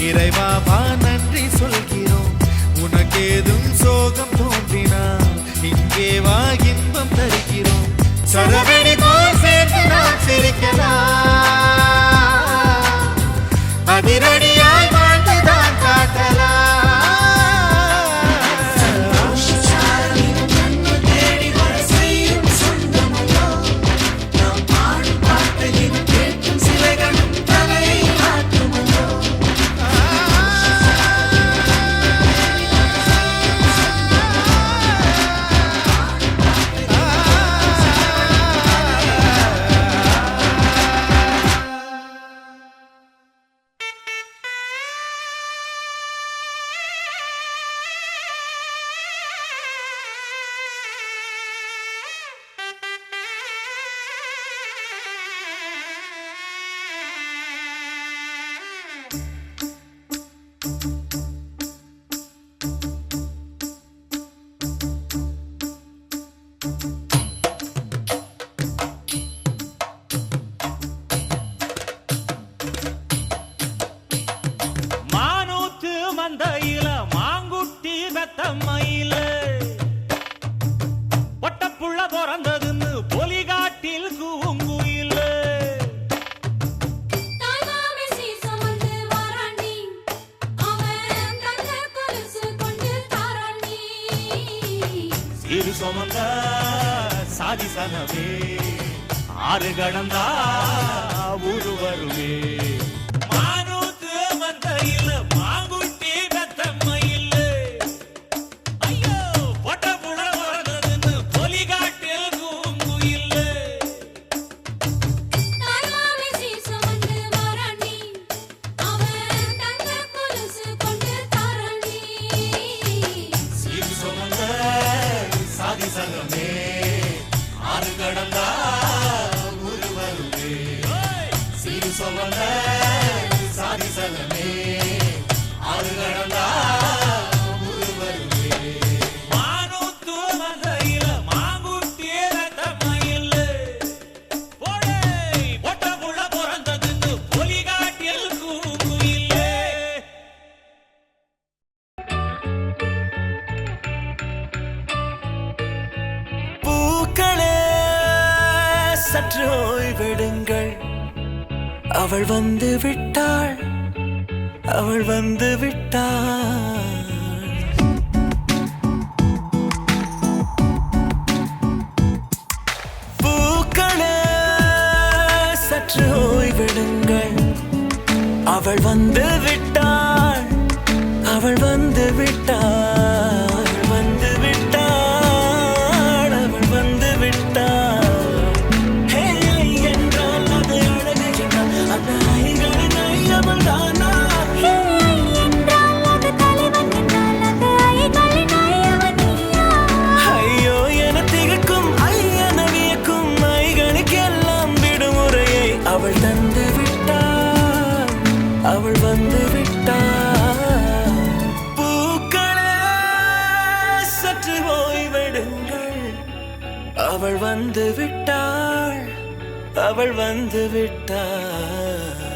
இறைவாவா நன்றி சொல்கிறோம். உனக்கேதும் சோகம் தோன்றினால் இங்கே வா இன்பம் தருகிறோம். சரவெடி போல் சேர்ந்து நாம் சிரிக்கலாம், அதிரடியாய் வாழ்ந்துதான் காட்டலாம். சாதி சனவே ஆறு கடந்தா ஊரு வருவே. மானூத்து மந்தையில் மாங்குட்டி வெத்தம்மையில் ஐயோ பொட்ட புள்ள வரதுன்னு பொலிகாட்டில் கூங்குயில். சீர் சுமந்த சாதி சனமே ஆறு கடந்தா ஊரு வருவே. சீரு சொவந்த சாதி சனமே ஆறு கடந்தா ஊரு வருவே. மானூத்து மந்தையில மாங்குட்டி ரத்தமயில் போடே பொட்ட புள்ள பிறந்ததுன்னு பொலிகாட்டில் கூங்குயிலே. சற்று ஓய்வெடுங்கள், அவள் வந்து விட்டாள், அவள் வந்து விட்டாள். பூக்களே சற்று ஓய்வெடுங்கள், அவள் வந்து விட்டாள், அவள் வந்து விட்டாள். அவள் வந்து விட்டாள். பூக்களே சற்று ஓய்வெடுங்கள், அவள் வந்து விட்டாள், அவள் வந்து விட்டாள்.